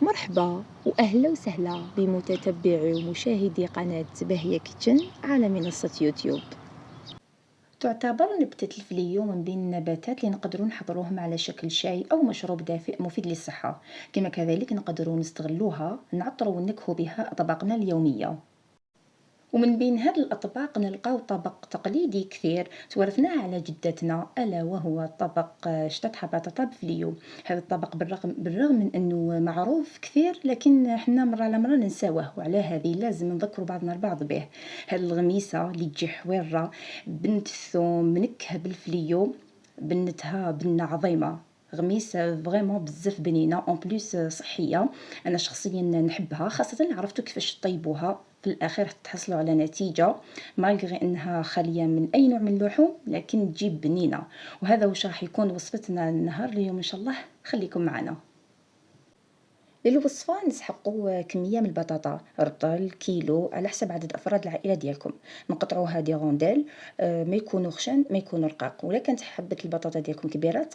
مرحبا وأهلا وسهلا بمتتبعي ومشاهدي قناة باهية كيتشن على منصة يوتيوب. تعتبر نبتة الفليو من بين النباتات اللي نقدروا نحضروهم على شكل شاي أو مشروب دافئ مفيد للصحة، كما كذلك نقدروا نستغلوها نعطروا ونكهوا بها أطباقنا اليومية. ومن بين هاد الأطباق نلقاو طبق تقليدي كثير تورثناه على جدتنا، ألا وهو طبق شطح بطاطا بفليو. هذا الطبق بالرغم من أنه معروف كثير، لكن حنا مرة على مرة ننساوه، وعلى هذه لازم نذكروا بعضنا البعض به. هاد الغميسة اللي تجي حويرة بنت الثوم منكهة بالفليو، بنتها بنة عظيمة، غميسه فريمون بزاف بنينه اون بليس صحيه. انا شخصيا نحبها، خاصه عرفتوا كيفاش طيبوها في الاخير تحصلوا على نتيجه مالغري انها خاليه من اي نوع من اللحوم، لكن تجيب بنينه. وهذا واش راح يكون وصفتنا النهار اليوم ان شاء الله، خليكم معنا. للوصفة نسحقوا كمية من البطاطا رطل كيلو على حسب عدد أفراد العائلة ديالكم. نقطعوها دي غونديل، ما يكونوا خشن ما يكونوا رقاق. ولا كانت حبة البطاطا ديالكم كبيرة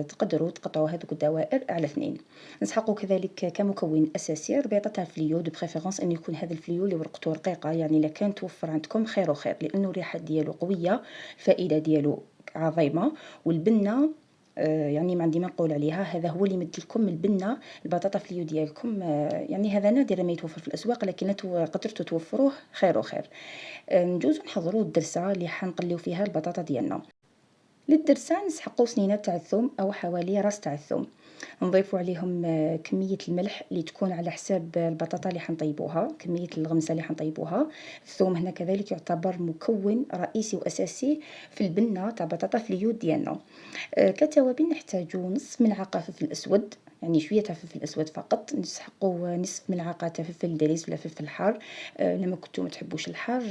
تقدروا تقطعوا هذوك الدوائر على اثنين. نسحقوا كذلك كمكون أساسي ربيطة تاع الفليو، دو بريفيرونس أن يكون هذا الفليو اللي ورقته رقيقة، يعني إلا كان توفر عندكم خير وخير، لأنه الريحة ديالو قوية، الفائدة ديالو عظيمة. والبنة يعني ما عندي ما نقول عليها، هذا هو اللي يمدلكم البنه البطاطا فليو ديالكم. يعني هذا نادرا ما يتوفر في الاسواق، لكن قدرتوا توفروه خير وخير. ندوزو نحضروا الدرسه اللي حنقليو فيها البطاطا ديالنا. للدرسة نسحقو سنينات تاع الثوم أو حوالي راس تاع الثوم، نضيفو عليهم كمية الملح اللي تكون على حساب البطاطا اللي حنطيبوها، كمية الغمسة اللي حنطيبوها. الثوم هنا كذلك يعتبر مكون رئيسي وأساسي في البنة تاع بطاطا فليو ديالنا. كتوابل نحتاجو نصف ملعقة فلفل أسود، يعني شوية تاع فلفل أسود فقط. نسحقو نصف ملعقة تاع فلفل داريس ولا فلفل حار. لما كنتو ما تحبوش الحار،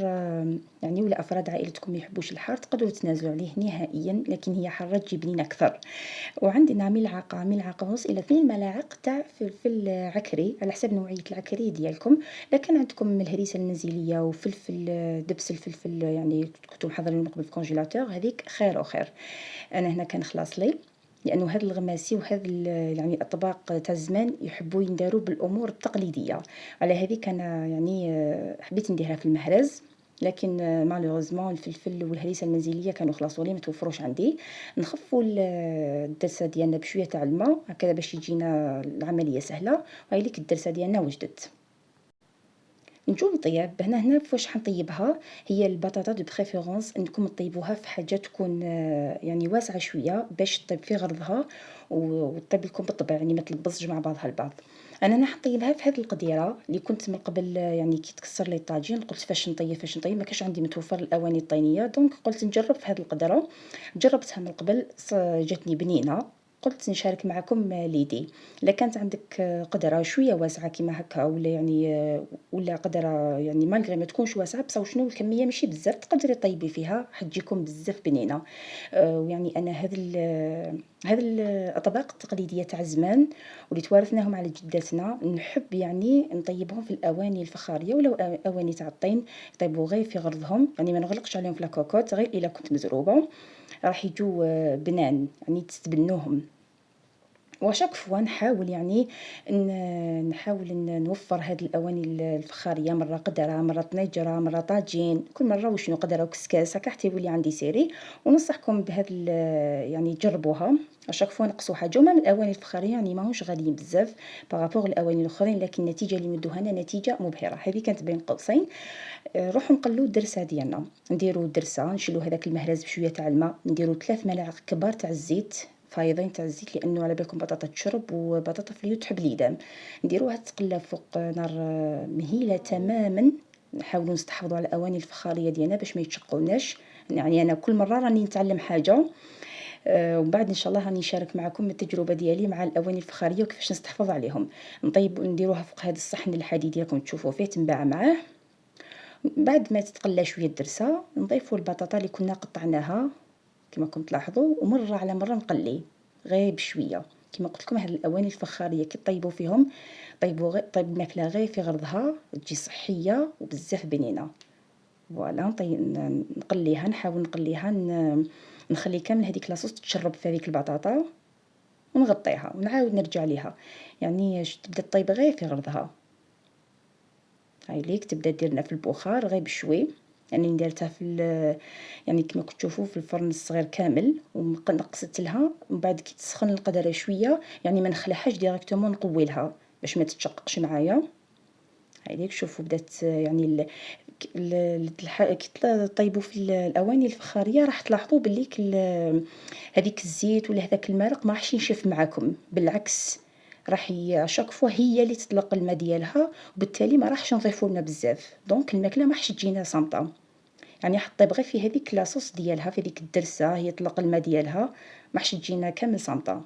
يعني ولا أفراد عائلتكم ما يحبوش الحار، تقدروا تنازلوا عليه نهائيا، لكن هي حارة تجي بنين أكثر. وعندنا ملعقة ونص إلى 2 ملاعق تاع فلفل عكري على حسب نوعية العكري ديالكم. لكن عندكم الهريسة المنزلية وفلفل دبس الفلفل، يعني كنتو محضرين من قبل في الكونجيلاتور، هذيك خير وخير. انا هنا كان خلاص لي، لانه هذا الغماسي وهذا يعني الاطباق تاع الزمان يحبوا ينداروا بالامور التقليديه. على هذيك انا يعني حبيت نديرها في المهرز، لكن مالوغوزمون الفلفل والهريسه المنزليه كانوا خلاصوا لي ما توفروش عندي. نخفوا الدرسه ديالنا بشويه تاع الماء هكذا باش يجينا العمليه سهله. وهاي ليك الدرسه ديالنا وجدت. نجو نطيب هنا فواش حنطيبها. هي البطاطا دو بريفيرونس انكم طيبوها في حاجه تكون يعني واسعه شويه باش طيب في غرضها وطيب لكم بالطبع، يعني ما تلبسش مع بعضها البعض. انا نحطيبها في هذه القديره اللي كنت من قبل، يعني كي تكسر لي الطاجين قلت فاش نطيب ما كاش عندي متوفر الاواني الطينيه، دونك قلت نجرب في هذه القدره. جربتها من قبل جاتني بنينه، قلت نشارك معكم ليدي. الا كانت عندك قدره شويه واسعه كيما هكا، ولا يعني ولا قدره يعني مالغري ما تكونش واسعه بصح شنو الكميه ماشي بزاف، تقدري طيبي فيها حتجيكم بزاف بنينه. ويعني انا هذا الاطباق التقليديه تاع زمان واللي توارثناهم على جداتنا نحب يعني نطيبهم في الاواني الفخاريه ولو اواني تاع الطين، يطيبوا غير في غرضهم، يعني ما نغلقش عليهم في لاكوكوت غير الا كنت مزروبه، راح يجوا بنان يعني تستبنوهم. وشاك فوا نحاول يعني نحاول نوفر هاد الاواني الفخاريه، مره قدره مره طنيجره مره طاجين، كل مره وشنو قدره وكسكاس هكا حتى يولي عندي سيري. وننصحكم بهاد يعني جربوها اشاك فوا نقصوا حاجه. وما من الاواني الفخاريه يعني ماهوش غاليين بزاف بارابور الاواني الاخرين، لكن النتيجه اللي مدوها لنا نتيجه مبهره. هذه كانت بين قوسين. نروحو نقلو الدرسه ديالنا، نديرو الدرسه نشيلو هذاك المهرز بشويه تاع الماء، نديرو 3 ملاعق كبار تاع الزيت فايضين تاع الزيت، لانه على بالكم بطاطا تشرب وبطاطا فليو تحب ليدام. نديروها تقلى فوق نار مهيله تماما. نحاولوا نستحفظوا على الاواني الفخاريه ديالنا باش ما يتشقوناش، يعني انا كل مره راني نتعلم حاجه. ومن بعد ان شاء الله راني نشارك معكم التجربه ديالي مع الاواني الفخاريه وكيفاش نستحفظ عليهم. نطيب نديروها فوق هذا الصحن الحديدي راكم تشوفوا فيه تنباع معاه. بعد ما تتقلى شويه الدرسه نضيفوا البطاطا اللي كنا قطعناها كما كنت تلاحظوا، ومره على مره نقلي غير بشويه. كما قلت لكم هاد الاواني الفخاريه كي طيبوا فيهم طيب الماكله غير في غرضها تجي صحيه وبزاف بنينه. فوالا نقليها، نحاول نقليها نخلي كامل هذيك لاصوص تشرب في هذيك البطاطا ونغطيها ونعاود نرجع ليها. يعني تبدا طيب غير في غرضها. هاي ليك تبدا دير لنا في البخار غير بشوي، يعني درتها يعني كما كتشوفوا في الفرن الصغير كامل، ونقصت لها ومن بعد كي تسخن القدره شويه، يعني ما نخلعهاش ديريكتومون، نقوي لها باش ما تتشققش معايا. هاي ليك شوفوا بدات يعني كي طيبوا في الاواني الفخاريه راح تلاحظوا باللي هذيك الزيت ولا هذاك المرق ما راحش ينشف معاكم، بالعكس راح شاك فوا هي اللي تطلق الماء ديالها، وبالتالي ما راحش نضيفوا لنا بزاف، دونك الماكله ما راحش تجينا صامته. يعني حطيب غير في هذيك لاصوص ديالها، في هذيك الدرسه هي طلق الماء ديالها، ما راحش تجينا كامل صامته.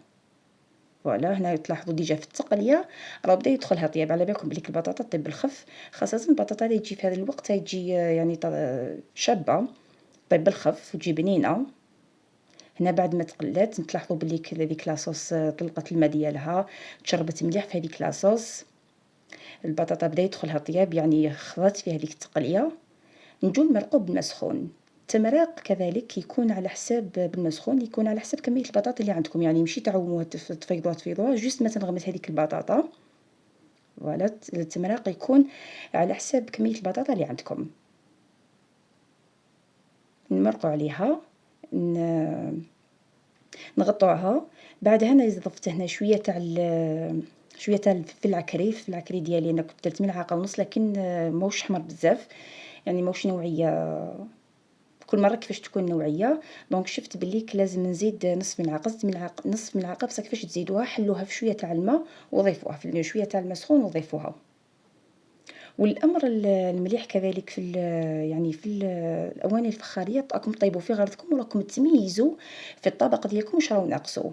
فوالا هنا تلاحظوا ديجا في التقليه راه بدا يدخلها طياب، على بالكم بليك البطاطا طيب بالخف، خاصه البطاطا اللي تجي في هذا الوقت تجي يعني شابه، طيب بالخف وتجي بنينه. هنا بعد ما تقلات تلاحظوا بلي هذيك لاصوص طلقت الماء ديالها، تشربت مليح في هذيك لاصوص، البطاطا بدا يدخلها طياب، يعني خضات في هذيك التقليه. نجو نمرقوا بالماء سخون. التمراق كذلك يكون على حساب بالماء سخون، يكون على حساب كميه البطاطا اللي عندكم، يعني ماشي تعوموها تفيضوها جوست ما تنغمس هذيك البطاطا. فوالا التمراق يكون على حساب كميه البطاطا اللي عندكم. نمرقوا عليها، نغطوها. بعدها انا ضفت هنا شويه تاع الفلفل العكري ديالي، انا كنت درت ملعقه ونص، لكن موش حمر بزاف، يعني موش نوعيه، كل مره كيفاش تكون نوعيه. دونك شفت بلي لازم نزيد نصف ملعقه بصح كيفاش تزيدوها، حلوها في شويه تاع الماء وضيفوها في شويه تاع الماء سخون وضيفوها. والامر المليح كذلك في يعني في الاواني الفخاريه راكم طيبوا في غرضكم وراكم تميزوا في الطبق ديالكم واش راهو ناقصو.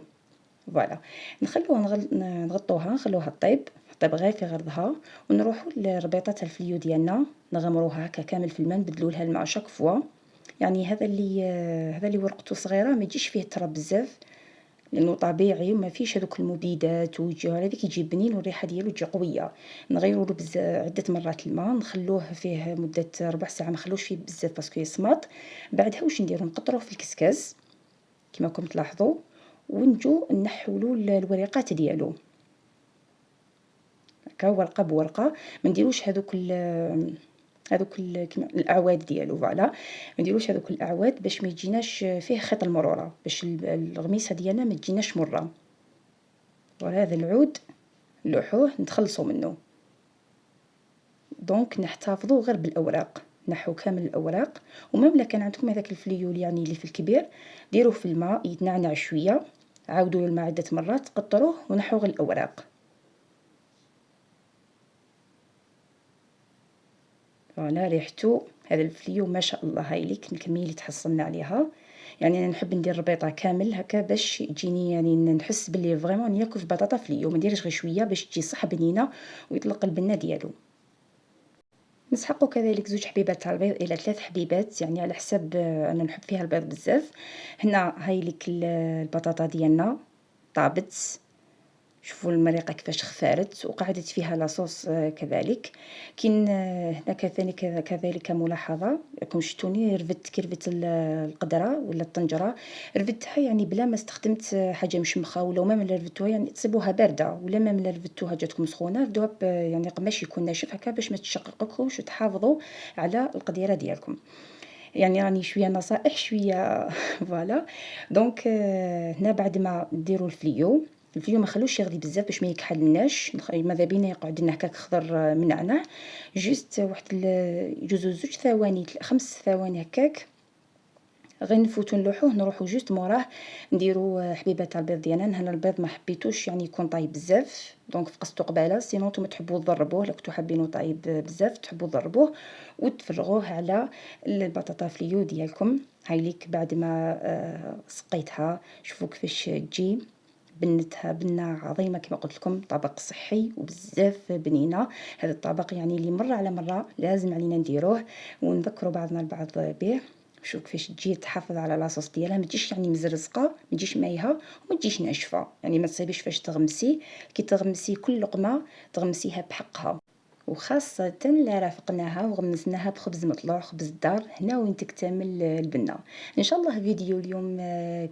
فوالا نخلوها نغطوها، نخلوها طيب غير في غرضها، ونروحوا لربيطات الفليو ديالنا نغمروها هكا كامل في الماء، نبدلوا لها الماء شاك فوا. يعني هذا اللي ورقته صغيره ما يجيش فيه تراب بزاف، لانه طبيعي وما فيش هذوك المبيدات هذيك يجي بنين والريحه ديالو تجي قويه. نغيروا له عده مرات الماء، نخلوه فيه مده ربع ساعه، ما نخلوش فيه بزاف باسكو يصمط. بعدها واش نديرو، نقطروه في الكسكاس كما راكم تلاحظوا، ونجو نحولوا الوريقات ديالو هكا ورقه بورقه، ما نديروش هذوك الاعواد ديالو. فوالا ما نديروش هذوك الاعواد باش ما يجيناش فيه خيط المروره، باش الغميسه ديالنا ما تجيناش مره. ولا هذا العود نلوحوه نتخلصوا منه، دونك نحتفظوا غير بالاوراق، نحو كامل الاوراق. ومملا كان عندكم هذاك الفليول يعني اللي في الكبير، ديروه في الماء يتنعنع شويه، عاودوا الماء عده مرات، قطروه ونحو غير الاوراق. فوالا ريحته هذا الفليو ما شاء الله، هاي ليك الكميه اللي تحصلنا عليها. يعني انا نحب ندير ربيطه كامل هكا باش يجيني يعني نحس باللي فريمون ناكل البطاطا فليو، ما نديرش غير شويه باش تجي صح بنينه ويطلق البنه ديالو. نسحقوا كذلك 2 حبيبات تاع البيض الى 3 حبيبات، يعني على حسب انا نحب فيها البيض بزاف. هنا هاي ليك البطاطا ديالنا طابت، شوفوا المريقه كيفاش خفارت وقعدت فيها لاصوص كذلك. كاين هنا كذلك ملاحظه، راكم شفتوني رفدت القدره ولا الطنجره، رفدتها يعني بلا ما استخدمت حاجه مشمخه، ولا ما ملي رفدتوها يعني تصيبوها بارده، ولا ما ملي رفدتوها جاتكم سخونه رفدوها يعني قماش يكون ناشف هكا باش ما تشققكمش وتحافظوا على القديره ديالكم. يعني راني شويه نصائح شويه فوالا. دونك هنا بعد ما ديروا الفليو ما خلوش يغلي بزاف باش ما يكحلناش، ماذا بينا يقعد لنا هكاك خضر منعنع، جوست واحد يجوزو 2 ثواني 5 ثواني هكاك، غير نفوتو نلوحوه، نروحو جوست موراه نديرو حبيبات تاع البيض ديالنا. هنا البيض ما حبيتوش يعني يكون طايب بزاف، دونك فقستو قباله، سينو نتوما تحبوا تضربوه، لا كنتو حابينو طايب بزاف تحبوا تضربوه وتفرغوه على البطاطا فليو ديالكم. هاي ليك بعد ما سقيتها، شوفوا كيفاش تجي بنتها بنه عظيمه، كما قلت لكم طبق صحي وبزاف بنينه. هذا الطبق يعني اللي مره على مره لازم علينا نديروه ونذكروا بعضنا البعض به. شوف كيفاش تجي تحافظ على لاصوص ديالها، ما تجيش يعني مزرزقه، ما تجيش مايهه وما تجيش ناشفه، يعني ما تصيبيش فاش تغمسي، كي تغمسي كل لقمه تغمسيها بحقها. وخاصة لا رافقناها وغمسناها بخبز مطلوع، خبز الدار، هنا وين تكتمل البنة. إن شاء الله فيديو اليوم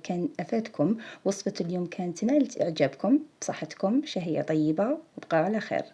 كان أفادكم، وصفة اليوم كانت نالت إعجابكم، بصحتكم، شهية طيبة، وبقاو على خير.